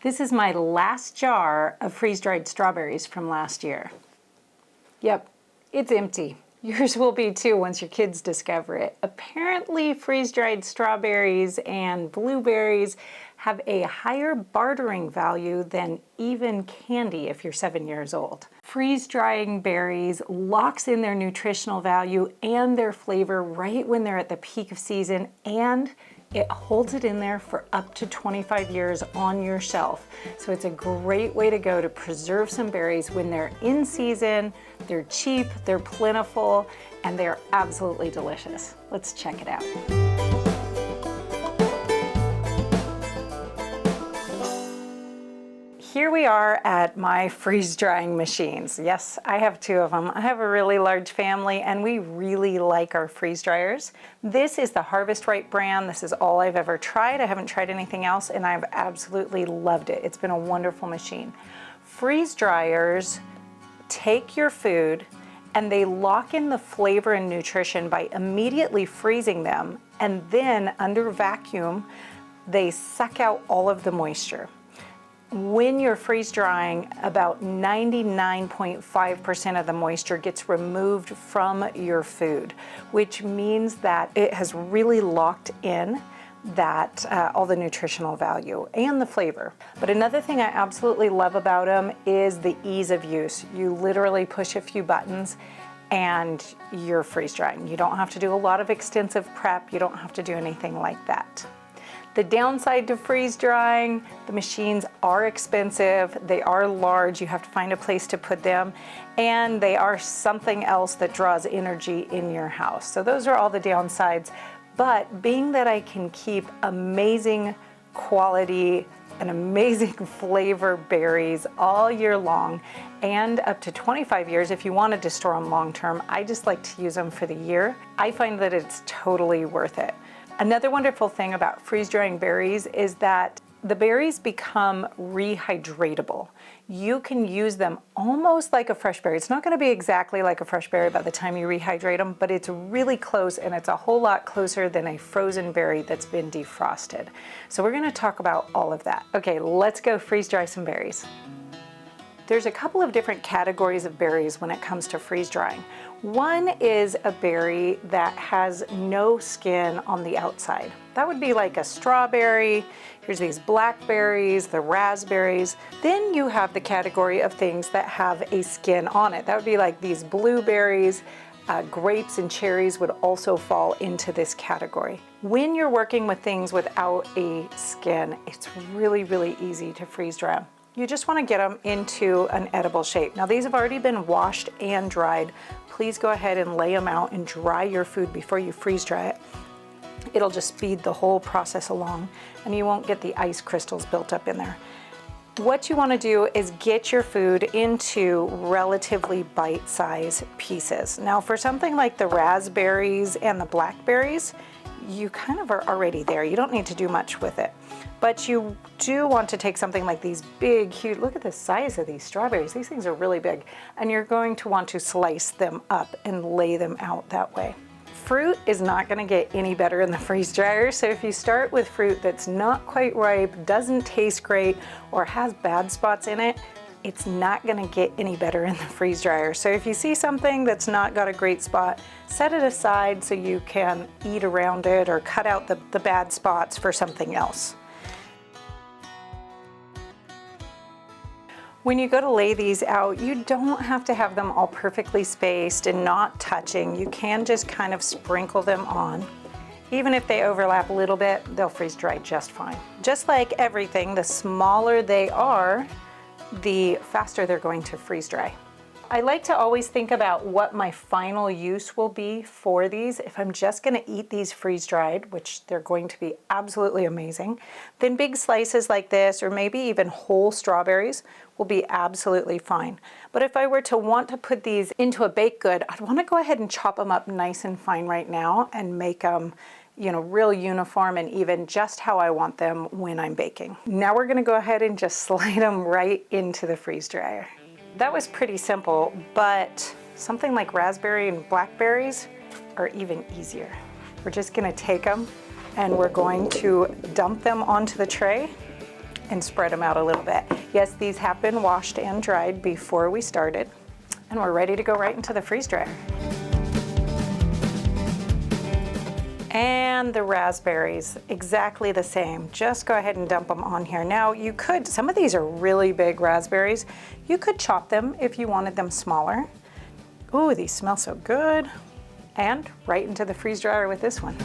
This is my last jar of freeze-dried strawberries from last year. Yep, it's empty. Yours will be too once your kids discover it. Apparently, freeze-dried strawberries and blueberries have a higher bartering value than even candy if you're 7 years old. Freeze-drying berries locks in their nutritional value and their flavor right when they're at the peak of season, and it holds it in there for up to 25 years on your shelf. So it's a great way to go to preserve some berries when they're in season, they're cheap, they're plentiful, and they're absolutely delicious. Let's check it out. Here we are at my freeze drying machines. Yes, I have two of them. I have a really large family and we really like our freeze dryers. This is the Harvest Right brand. This is all I've ever tried. I haven't tried anything else and I've absolutely loved it. It's been a wonderful machine. Freeze dryers take your food and they lock in the flavor and nutrition by immediately freezing them, and then under vacuum, they suck out all of the moisture. When you're freeze drying, about 99.5% of the moisture gets removed from your food, which means that it has really locked in that all the nutritional value and the flavor. But another thing I absolutely love about them is the ease of use. You literally push a few buttons and you're freeze drying. You don't have to do a lot of extensive prep. You don't have to do anything like that. The downside to freeze drying, the machines are expensive, they are large, you have to find a place to put them, and they are something else that draws energy in your house. So those are all the downsides, but being that I can keep amazing quality and amazing flavor berries all year long, and up to 25 years if you wanted to store them long term, I just like to use them for the year. I find that it's totally worth it. Another wonderful thing about freeze drying berries is that the berries become rehydratable. You can use them almost like a fresh berry. It's not going to be exactly like a fresh berry by the time you rehydrate them, but it's really close, and it's a whole lot closer than a frozen berry that's been defrosted. So we're going to talk about all of that. Okay, let's go freeze dry some berries. There's a couple of different categories of berries when it comes to freeze drying. One is a berry that has no skin on the outside. That would be like a strawberry. Here's these blackberries, the raspberries. Then you have the category of things that have a skin on it. That would be like these blueberries. Grapes and cherries would also fall into this category. When you're working with things without a skin, it's really, really easy to freeze dry them. You just want to get them into an edible shape. Now these have already been washed and dried. Please go ahead and lay them out and dry your food before you freeze dry it. It'll just speed the whole process along and you won't get the ice crystals built up in there. What you want to do is get your food into relatively bite-sized pieces. Now for something like the raspberries and the blackberries, you kind of are already there. You don't need to do much with it. But you do want to take something like these big, huge, look at the size of these strawberries. These things are really big. And you're going to want to slice them up and lay them out that way. Fruit is not going to get any better in the freeze dryer. So if you start with fruit that's not quite ripe, doesn't taste great, or has bad spots in it, it's not going to get any better in the freeze dryer. So if you see something that's not got a great spot, set it aside so you can eat around it or cut out the bad spots for something else. When you go to lay these out, you don't have to have them all perfectly spaced and not touching. You can just kind of sprinkle them on. Even if they overlap a little bit, they'll freeze dry just fine. Just like everything, the smaller they are, the faster they're going to freeze dry. I like to always think about what my final use will be for these. If I'm just going to eat these freeze dried, which they're going to be absolutely amazing, then big slices like this, or maybe even whole strawberries, will be absolutely fine. But if I were to want to put these into a baked good, I'd want to go ahead and chop them up nice and fine right now and make them, you know, real uniform and even just how I want them when I'm baking. Now we're going to go ahead and just slide them right into the freeze dryer. That was pretty simple, but something like raspberry and blackberries are even easier. We're just going to take them and we're going to dump them onto the tray and spread them out a little bit. Yes, these have been washed and dried before we started, and we're ready to go right into the freeze dryer. And the raspberries, exactly the same. Just go ahead and dump them on here. Now you could, some of these are really big raspberries. You could chop them if you wanted them smaller. Ooh, these smell so good. And right into the freeze dryer with this one.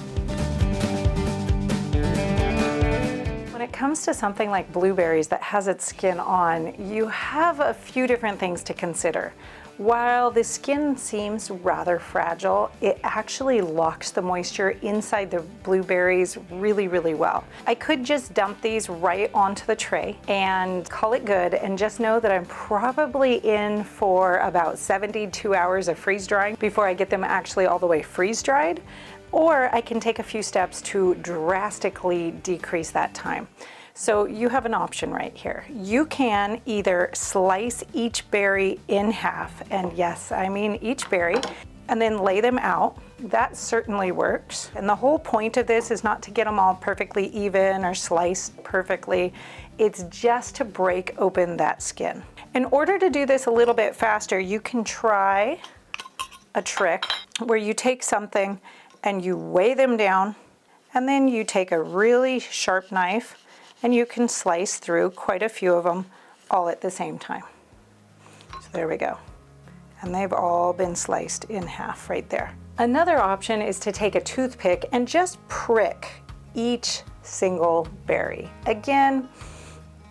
When it comes to something like blueberries that has its skin on, you have a few different things to consider. While the skin seems rather fragile, it actually locks the moisture inside the blueberries really, really well. I could just dump these right onto the tray and call it good, and just know that I'm probably in for about 72 hours of freeze drying before I get them actually all the way freeze dried, or I can take a few steps to drastically decrease that time. So you have an option right here. You can either slice each berry in half, and yes, I mean each berry, and then lay them out. That certainly works. And the whole point of this is not to get them all perfectly even or sliced perfectly. It's just to break open that skin. In order to do this a little bit faster, you can try a trick where you take something and you weigh them down, and then you take a really sharp knife and you can slice through quite a few of them all at the same time. So there we go. And they've all been sliced in half right there. Another option is to take a toothpick and just prick each single berry. Again,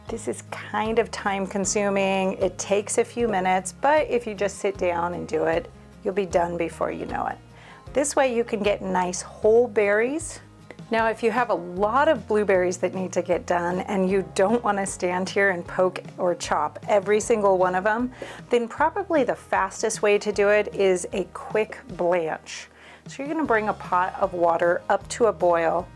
this is kind of time consuming. It takes a few minutes, but if you just sit down and do it, you'll be done before you know it. This way you can get nice whole berries. Now, if you have a lot of blueberries that need to get done and you don't want to stand here and poke or chop every single one of them, then probably the fastest way to do it is a quick blanch. So you're going to bring a pot of water up to a boil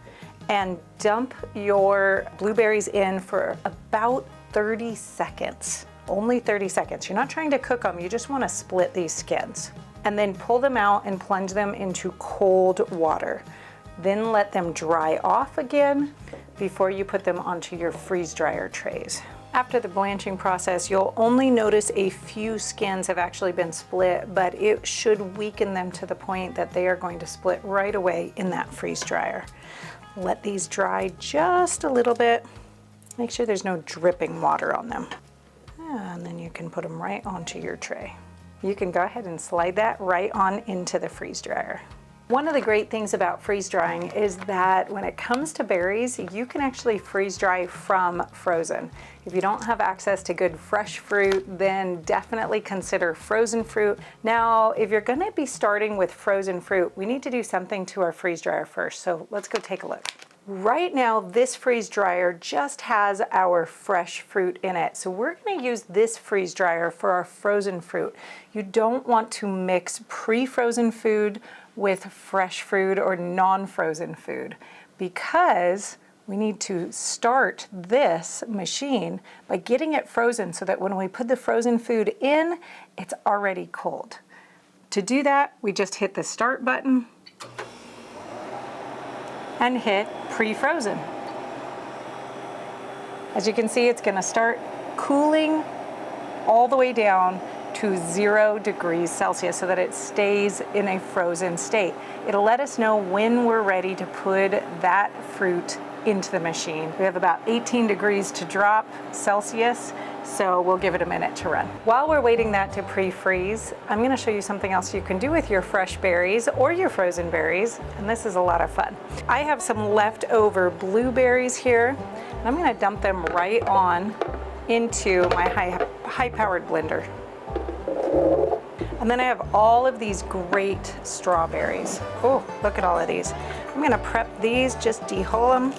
and dump your blueberries in for about 30 seconds. Only 30 seconds. You're not trying to cook them, you just want to split these skins. And then pull them out and plunge them into cold water. Then let them dry off again before you put them onto your freeze dryer trays. After the blanching process, you'll only notice a few skins have actually been split, but it should weaken them to the point that they are going to split right away in that freeze dryer. Let these dry just a little bit. Make sure there's no dripping water on them. And then you can put them right onto your tray. You can go ahead and slide that right on into the freeze dryer. One of the great things about freeze drying is that when it comes to berries, you can actually freeze dry from frozen. If you don't have access to good fresh fruit, then definitely consider frozen fruit. Now, if you're gonna be starting with frozen fruit, we need to do something to our freeze dryer first. So let's go take a look. Right now, this freeze dryer just has our fresh fruit in it. So we're gonna use this freeze dryer for our frozen fruit. You don't want to mix pre-frozen food with fresh food or non-frozen food, because we need to start this machine by getting it frozen so that when we put the frozen food in, it's already cold. To do that, we just hit the start button and hit pre-frozen. As you can see, it's gonna start cooling all the way down to 0 degrees Celsius so that it stays in a frozen state. It'll let us know when we're ready to put that fruit into the machine. We have about 18 degrees to drop Celsius, so we'll give it a minute to run. While we're waiting that to pre-freeze, I'm gonna show you something else you can do with your fresh berries or your frozen berries, and this is a lot of fun. I have some leftover blueberries here, and I'm gonna dump them right on into my high-powered blender. And then I have all of these great strawberries. Oh, look at all of these. I'm gonna prep these, just dehull them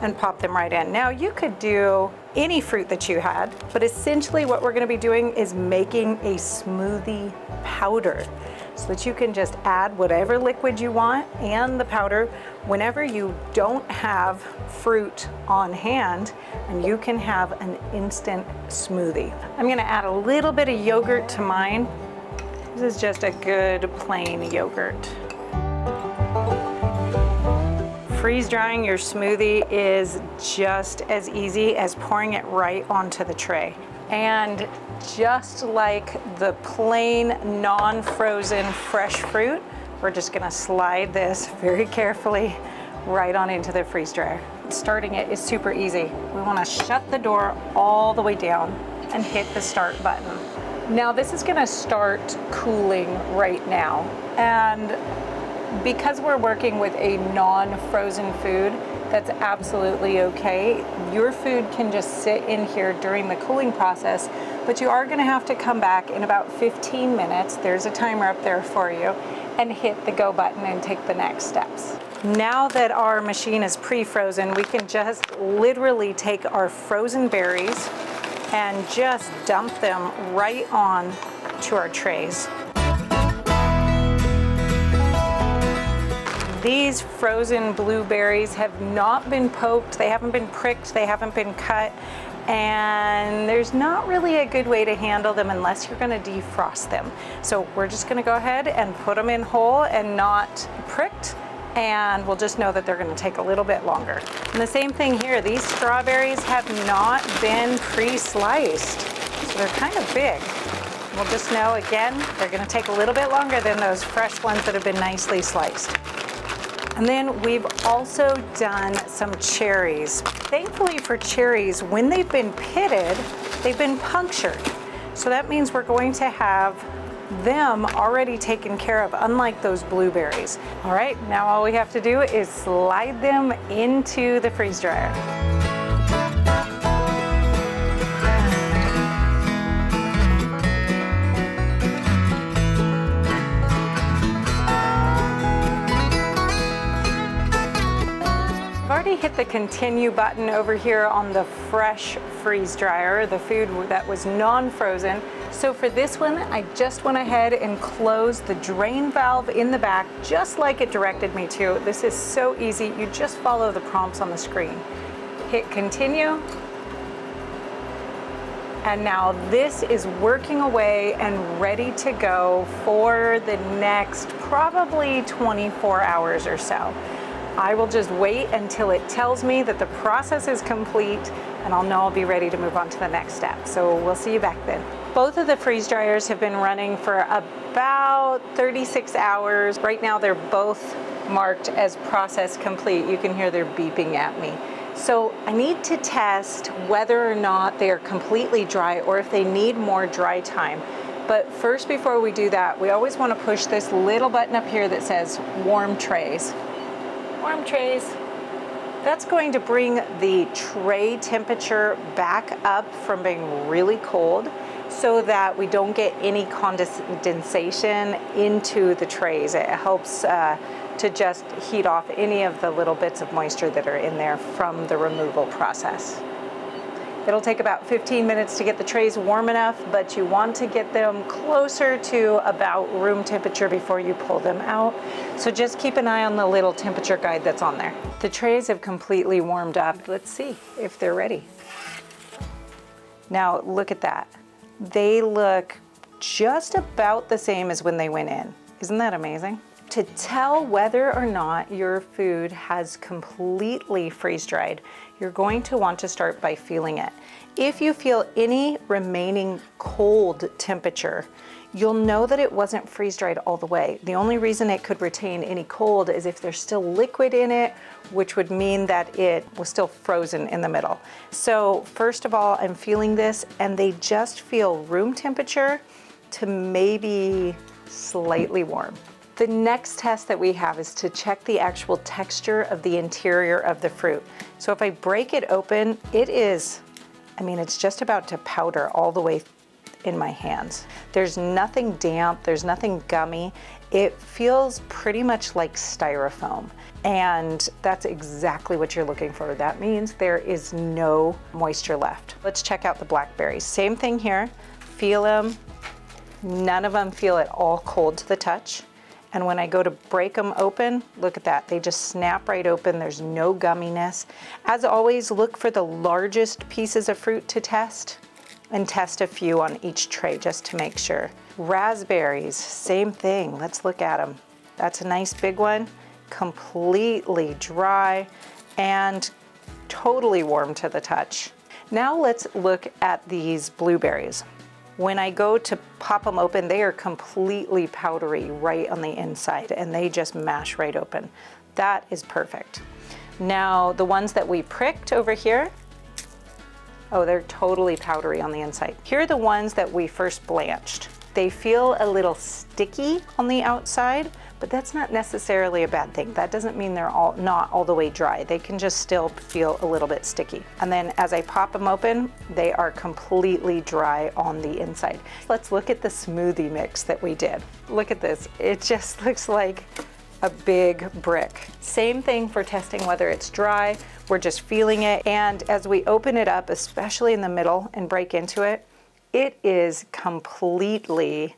and pop them right in. Now you could do any fruit that you had, but essentially what we're gonna be doing is making a smoothie powder so that you can just add whatever liquid you want and the powder whenever you don't have fruit on hand, and you can have an instant smoothie. I'm gonna add a little bit of yogurt to mine. This is just a good plain yogurt. Freeze drying your smoothie is just as easy as pouring it right onto the tray. And just like the plain, non-frozen fresh fruit, we're just gonna slide this very carefully right on into the freeze dryer. Starting it is super easy. We wanna shut the door all the way down and hit the start button. Now this is gonna start cooling right now. And because we're working with a non-frozen food, that's absolutely okay. Your food can just sit in here during the cooling process, but you are gonna have to come back in about 15 minutes. There's a timer up there for you, and hit the go button and take the next steps. Now that our machine is pre-frozen, we can just literally take our frozen berries and just dump them right on to our trays. These frozen blueberries have not been poked, they haven't been pricked, they haven't been cut, and there's not really a good way to handle them unless you're gonna defrost them. So we're just gonna go ahead and put them in whole and not pricked, and we'll just know that they're gonna take a little bit longer. And the same thing here, these strawberries have not been pre-sliced, so they're kind of big. We'll just know, again, they're gonna take a little bit longer than those fresh ones that have been nicely sliced. And then we've also done some cherries. Thankfully for cherries, when they've been pitted, they've been punctured. So that means we're going to have them already taken care of, unlike those blueberries. All right, now all we have to do is slide them into the freeze dryer. Hit the continue button over here on the fresh freeze dryer, the food that was non-frozen. So for this one, I just went ahead and closed the drain valve in the back, just like it directed me to. This is so easy. You just follow the prompts on the screen. Hit continue. And now this is working away and ready to go for the next probably 24 hours or so. I will just wait until it tells me that the process is complete, and I'll know I'll be ready to move on to the next step. So we'll see you back then. Both of the freeze dryers have been running for about 36 hours. Right now they're both marked as process complete. You can hear they're beeping at me. So I need to test whether or not they are completely dry or if they need more dry time. But first, before we do that, we always want to push this little button up here that says warm trays. Warm trays. That's going to bring the tray temperature back up from being really cold so that we don't get any condensation into the trays. It helps to just heat off any of the little bits of moisture that are in there from the removal process. It'll take about 15 minutes to get the trays warm enough, but you want to get them closer to about room temperature before you pull them out. So just keep an eye on the little temperature guide that's on there. The trays have completely warmed up. Let's see if they're ready. Now look at that. They look just about the same as when they went in. Isn't that amazing? To tell whether or not your food has completely freeze-dried, you're going to want to start by feeling it. If you feel any remaining cold temperature, you'll know that it wasn't freeze-dried all the way. The only reason it could retain any cold is if there's still liquid in it, which would mean that it was still frozen in the middle. So first of all, I'm feeling this, and they just feel room temperature to maybe slightly warm. The next test that we have is to check the actual texture of the interior of the fruit. So if I break it open, it is, it's just about to powder all the way in my hands. There's nothing damp, there's nothing gummy. It feels pretty much like styrofoam. And that's exactly what you're looking for. That means there is no moisture left. Let's check out the blackberries. Same thing here, feel them. None of them feel at all cold to the touch. And when I go to break them open, look at that, they just snap right open. There's no gumminess. As always, look for the largest pieces of fruit to test and test a few on each tray just to make sure. Raspberries, same thing. Let's look at them. That's a nice big one. completely dry and totally warm to the touch. Now let's look at these blueberries. When I go to pop them open, they are completely powdery right on the inside, and they just mash right open. That is perfect. Now the ones that we pricked over here, oh, they're totally powdery on the inside. Here are the ones that we first blanched. They feel a little sticky on the outside, but that's not necessarily a bad thing. That doesn't mean they're not all the way dry. They can just still feel a little bit sticky. And then as I pop them open, they are completely dry on the inside. Let's look at the smoothie mix that we did. Look at this. It just looks like a big brick. Same thing for testing whether it's dry. We're just feeling it. And as we open it up, especially in the middle, and break into it, it is completely,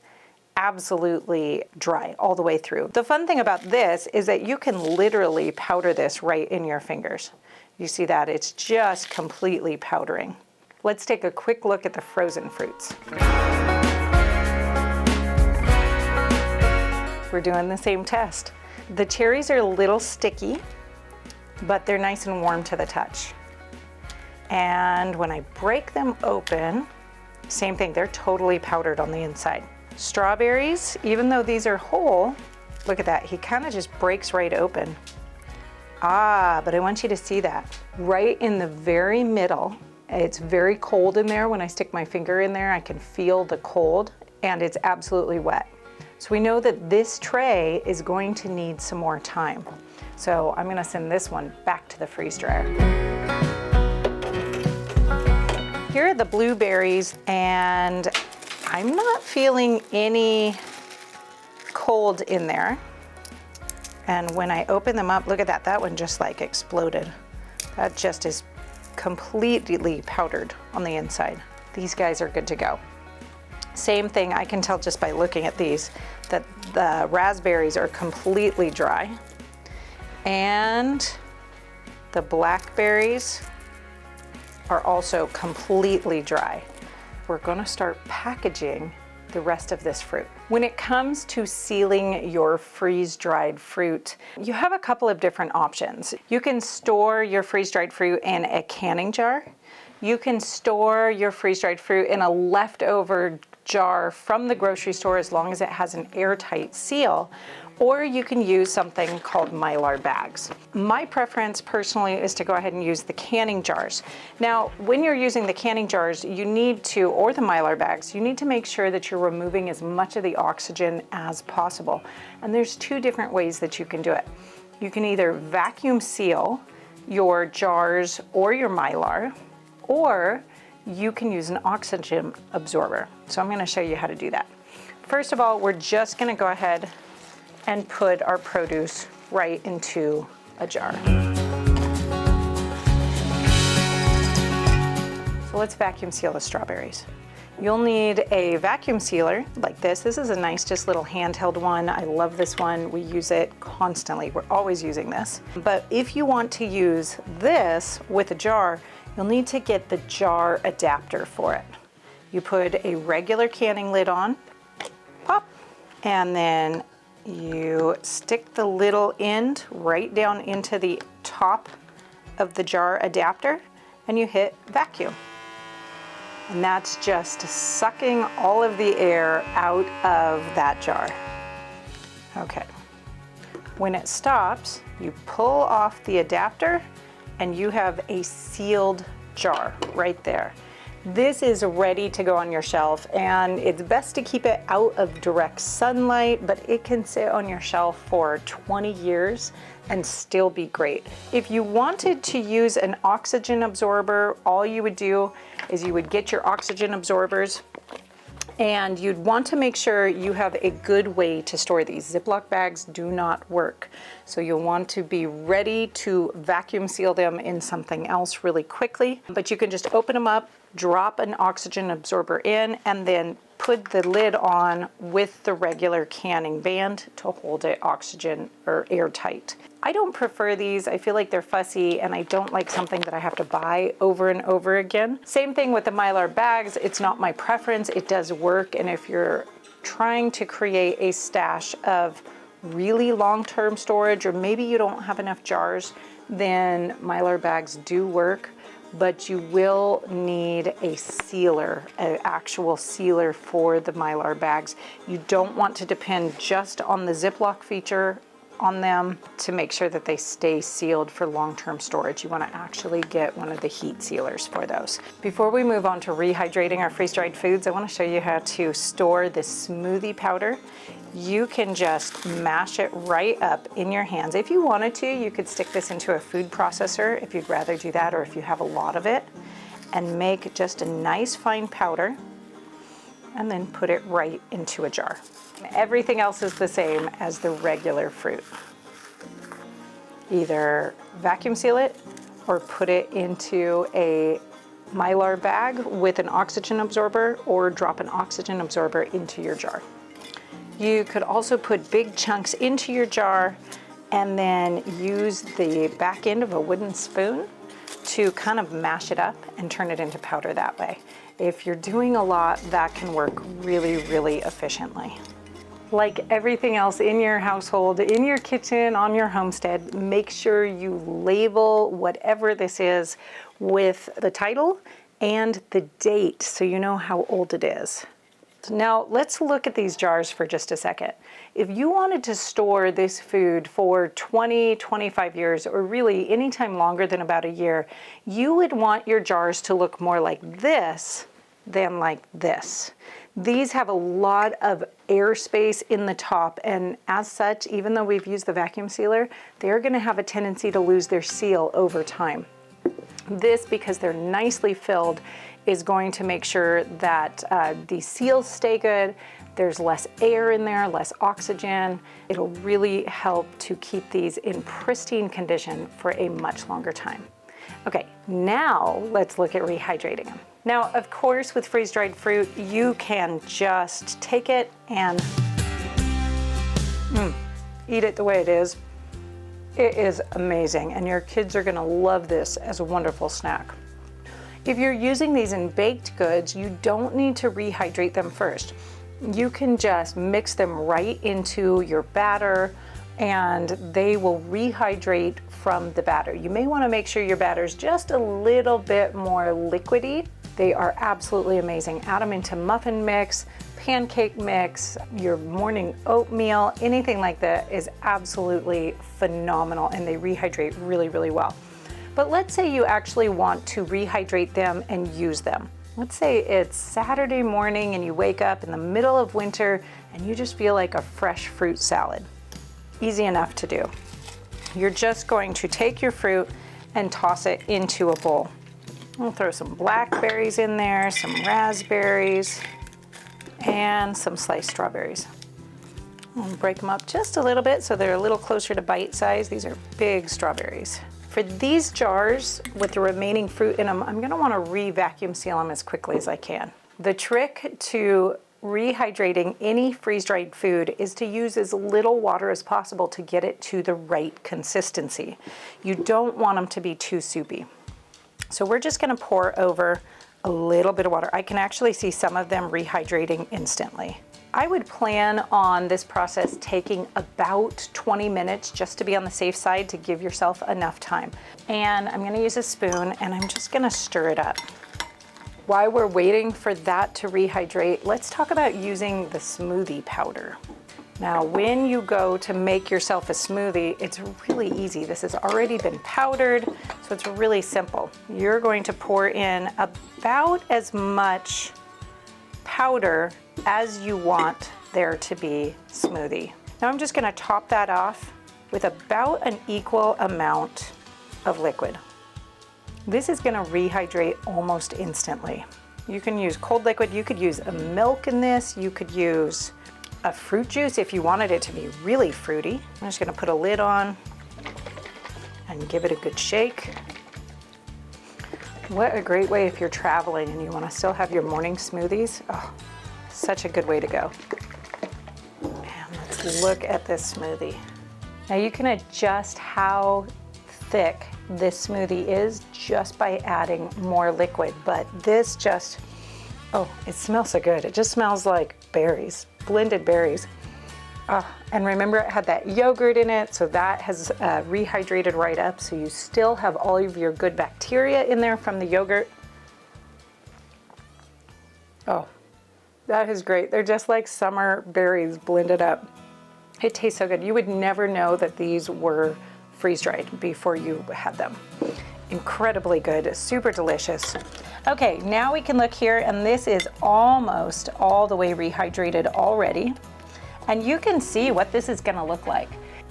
absolutely dry all the way through. The fun thing about this is that you can literally powder this right in your fingers. You see that? It's just completely powdering. Let's take a quick look at the frozen fruits. We're doing the same test. The cherries are a little sticky, but they're nice and warm to the touch. And when I break them open, same thing, they're totally powdered on the inside. Strawberries, even though these are whole, look at that, he kind of just breaks right open. Ah, but I want you to see that. Right in the very middle, it's very cold in there. When I stick my finger in there, I can feel the cold, and it's absolutely wet. So we know that this tray is going to need some more time. So I'm gonna send this one back to the freeze dryer. Here are the blueberries, and I'm not feeling any cold in there. And when I open them up, look at that, that one just like exploded. That just is completely powdered on the inside. These guys are good to go. Same thing, I can tell just by looking at these that the raspberries are completely dry. And the blackberries are also completely dry. We're gonna start packaging the rest of this fruit. When it comes to sealing your freeze-dried fruit, you have a couple of different options. You can store your freeze-dried fruit in a canning jar. You can store your freeze-dried fruit in a leftover jar from the grocery store as long as it has an airtight seal, or you can use something called Mylar bags. My preference personally is to go ahead and use the canning jars. Now, when you're using the canning jars, you need to, or the Mylar bags, you need to make sure that you're removing as much of the oxygen as possible. And there's two different ways that you can do it. You can either vacuum seal your jars or your Mylar, or you can use an oxygen absorber. So I'm gonna show you how to do that. First of all, we're just gonna go ahead and put our produce right into a jar. So let's vacuum seal the strawberries. You'll need a vacuum sealer like this. This is a nice, just little handheld one. I love this one. We use it constantly. We're always using this. But if you want to use this with a jar, you'll need to get the jar adapter for it. You put a regular canning lid on, pop, and then you stick the little end right down into the top of the jar adapter, and you hit vacuum. And that's just sucking all of the air out of that jar. Okay. When it stops, you pull off the adapter and you have a sealed jar right there. This is ready to go on your shelf, and it's best to keep it out of direct sunlight, but it can sit on your shelf for 20 years and still be great. If you wanted to use an oxygen absorber, all you would do is you would get your oxygen absorbers, and you'd want to make sure you have a good way to store these. Ziploc bags do not work. So you'll want to be ready to vacuum seal them in something else really quickly. But you can just open them up, drop an oxygen absorber in, and then put the lid on with the regular canning band to hold it oxygen or airtight. I don't prefer these. I feel like they're fussy, and I don't like something that I have to buy over and over again. Same thing with the Mylar bags. It's not my preference. It does work, and if you're trying to create a stash of really long-term storage, or maybe you don't have enough jars, then Mylar bags do work, but you will need a sealer, an actual sealer for the Mylar bags. You don't want to depend just on the Ziploc feature on them to make sure that they stay sealed for long-term storage. You want to actually get one of the heat sealers for those. Before we move on to rehydrating our freeze-dried foods, I want to show you how to store this smoothie powder. You can just mash it right up in your hands. If you wanted to, you could stick this into a food processor if you'd rather do that, or if you have a lot of it, and make just a nice fine powder, and then put it right into a jar. Everything else is the same as the regular fruit. Either vacuum seal it or put it into a Mylar bag with an oxygen absorber, or drop an oxygen absorber into your jar. You could also put big chunks into your jar and then use the back end of a wooden spoon to kind of mash it up and turn it into powder that way. If you're doing a lot, that can work really, really efficiently. Like everything else in your household, in your kitchen, on your homestead, make sure you label whatever this is with the title and the date so you know how old it is. Now let's look at these jars for just a second. If you wanted to store this food for 20, 25 years, or really any time longer than about a year, you would want your jars to look more like this than like this. These have a lot of airspace in the top, and as such, even though we've used the vacuum sealer, they're going to have a tendency to lose their seal over time. This, because they're nicely filled, is going to make sure that the seals stay good. There's less air in there, less oxygen. It'll really help to keep these in pristine condition for a much longer time. Okay, now let's look at rehydrating them. Now, of course, with freeze-dried fruit, you can just take it and eat it the way it is. It is amazing, and your kids are gonna love this as a wonderful snack. If you're using these in baked goods, you don't need to rehydrate them first. You can just mix them right into your batter, and they will rehydrate from the batter. You may want to make sure your batter's just a little bit more liquidy. They are absolutely amazing. Add them into muffin mix, pancake mix, your morning oatmeal, anything like that is absolutely phenomenal, and they rehydrate really, really well. But let's say you actually want to rehydrate them and use them. Let's say it's Saturday morning and you wake up in the middle of winter and you just feel like a fresh fruit salad. Easy enough to do. You're just going to take your fruit and toss it into a bowl. We'll throw some blackberries in there, some raspberries, and some sliced strawberries. We'll break them up just a little bit so they're a little closer to bite size. These are big strawberries. For these jars with the remaining fruit in them, I'm going to want to re-vacuum seal them as quickly as I can. The trick to rehydrating any freeze-dried food is to use as little water as possible to get it to the right consistency. You don't want them to be too soupy. So we're just going to pour over a little bit of water. I can actually see some of them rehydrating instantly. I would plan on this process taking about 20 minutes just to be on the safe side, to give yourself enough time. And I'm going to use a spoon and I'm just going to stir it up. While we're waiting for that to rehydrate, let's talk about using the smoothie powder. Now, when you go to make yourself a smoothie, it's really easy. This has already been powdered, so it's really simple. You're going to pour in about as much powder as you want there to be smoothie. Now I'm just going to top that off with about an equal amount of liquid. This is going to rehydrate almost instantly. You can use cold liquid, you could use a milk in this, you could use a fruit juice if you wanted it to be really fruity. I'm just going to put a lid on and give it a good shake. What a great way if you're traveling and you want to still have your morning smoothies. Oh, such a good way to go. And let's look at this smoothie. Now you can adjust how thick this smoothie is just by adding more liquid, but this just, oh, it smells so good. It just smells like berries, blended berries. And remember, it had that yogurt in it, so that has rehydrated right up, so you still have all of your good bacteria in there from the yogurt. Oh, that is great. They're just like summer berries blended up. It tastes so good. You would never know that these were freeze-dried before you had them. Incredibly good, super delicious. Okay, now we can look here, and this is almost all the way rehydrated already. And you can see what this is gonna look like.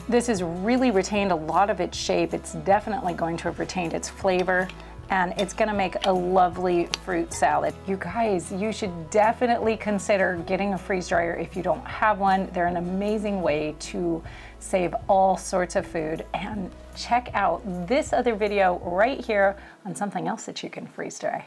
This has really retained a lot of its shape. It's definitely going to have retained its flavor, and it's gonna make a lovely fruit salad. You guys, you should definitely consider getting a freeze dryer if you don't have one. They're an amazing way to save all sorts of food. And check out this other video right here on something else that you can freeze dry.